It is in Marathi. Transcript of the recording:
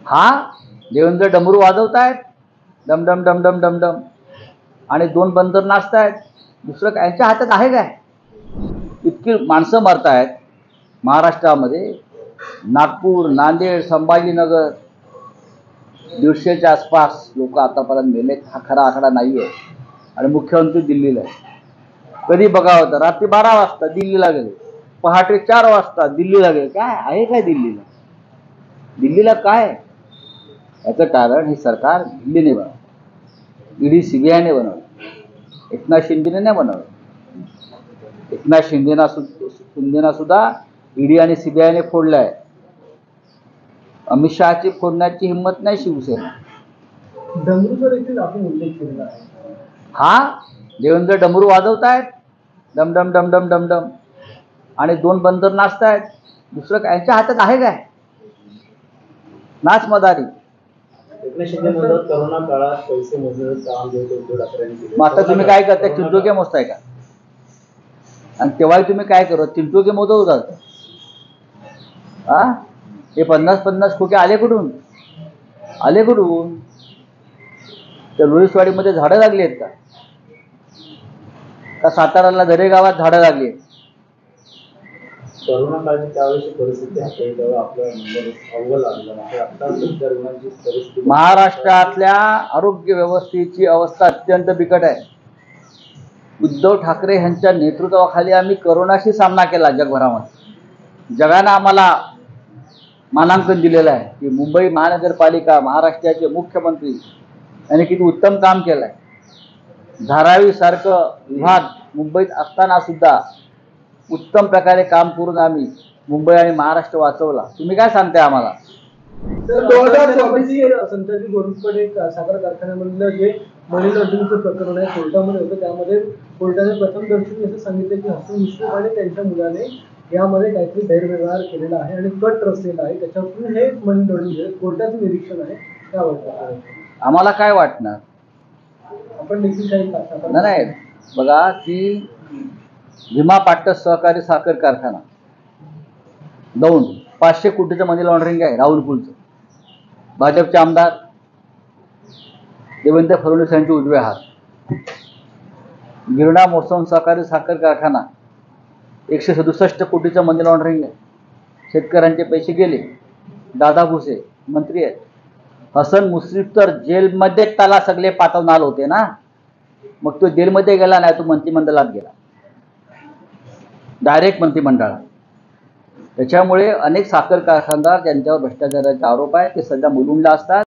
हा देवेंद्र डमरू वाजवतायत, डमडम डमडम डमडम, आणि दोन बंदर नाचतायत. दुसरं यांच्या हातात आहे काय? इतकी माणसं मरतायत महाराष्ट्रामध्ये. नागपूर, नांदेड, संभाजीनगर 150च्या आसपास लोक आतापर्यंत मेलेत. हा खरा आकडा नाही आहे. आणि मुख्यमंत्री दिल्लीला आहे. कधी बघावं होतं, रात्री 12 वाजता दिल्लीला गेले, पहाटे 4 वाजता दिल्लीला गेले. काय आहे काय दिल्लीला? दिल्लीला काय? याचं कारण हे सरकार दिल्लीने बनवलं. ईडी सीबीआयने बनवलं, एकनाथ शिंदेने नाही बनवलं. एकनाथ शिंदेना सुद्धा ईडी आणि सीबीआयने फोडलं आहे. अमित शहाची फोडण्याची हिंमत नाही शिवसेना. डमरूचा देखील आपण उल्लेख केलेला आहे. हा देवेंद्र डमरू वाजवतायत, डमडम डमडम डमडम, आणि दोन बंदर नाचतायत. दुसरं यांच्या हातात आहे काय? नाच मदारी. एकनाथ शिंदे म्हणतात करोना काळात पैसे मोजण्याचं काम जे उद्धव ठाकरेंनी केलं. मग आता तुम्ही काय करताय? चिंचोके मोजताय का? आणि तेव्हा तुम्ही काय करत? चिंचोके मोजत होतात. हा हे 50-50 खोके आले कुठून? आले कुठून? त्या लोहिसवाडीमध्ये झाडं लागली आहेत का साताराला दरे गावात झाडं लागली आहेत? करोना काळाची त्यावेळेची परिस्थिती हाताळली तेव्हा आपला नंबर अव्वल लागला. आता सध्या रुग्णांची परिस्थिती महाराष्ट्रातल्या आरोग्य व्यवस्थेची अवस्था अत्यंत बिकट आहे. उद्धव ठाकरे यांच्या नेतृत्वाखाली आम्ही करोनाशी सामना केला. जगभरामध्ये जगानं आम्हाला मानांकन दिलेलं आहे की मुंबई महानगरपालिका, महाराष्ट्राचे मुख्यमंत्री यांनी किती उत्तम काम केलं आहे. धारावीसारखं विभाग मुंबईत असताना सुद्धा उत्तम प्रकारे काम करून आम्ही मुंबई आणि महाराष्ट्र वाचवला. तुम्ही काय सांगताय आम्हाला? 2024 संताजी गोरखपडे साखर कारखान्यामधलं जे मनी लॉन्ड्रिंगचं प्रकरण आहे कोर्टामध्ये होतं, त्यामध्ये कोर्टाने प्रथमदर्शनी असं सांगितलं की हसन मुश्रीफ आणि त्यांच्या मुलाने यामध्ये काहीतरी गैरव्यवहार केलेला आहे आणि कट रचलेला आहे. त्याच्यातून हे मनी लॉन्ड्रिंग कोर्टाचं निरीक्षण आहे. काय वाटतं? आम्हाला काय वाटणार? आपण देखील काही नाही बघा की भीमा पाटस सहकारी साखर कारखाना दौंड 500 कोटीचं मनी लॉन्ड्रिंग आहे. राहुल कुलचं, भाजपचे आमदार देवेंद्र फडणवीस यांचे उजवे हात. गिरणा मोसम सहकारी साखर कारखाना 167 कोटीचं मनी लॉन्ड्रिंग आहे. शेतकऱ्यांचे पैसे गेले. दादा भुसे मंत्री आहेत. हसन मुश्रीफ तर जेलमध्ये त्याला सगळे पाठवणार होते ना. मग तो जेलमध्ये गेला नाही, तो मंत्रिमंडळात गेला, डायरेक्ट मंत्रिमंडळात. त्याच्यामुळे अनेक साखर कारखानदार ज्यांच्यावर भ्रष्टाचाराचे आरोप आहे ते सध्या मुलुंडला असतात.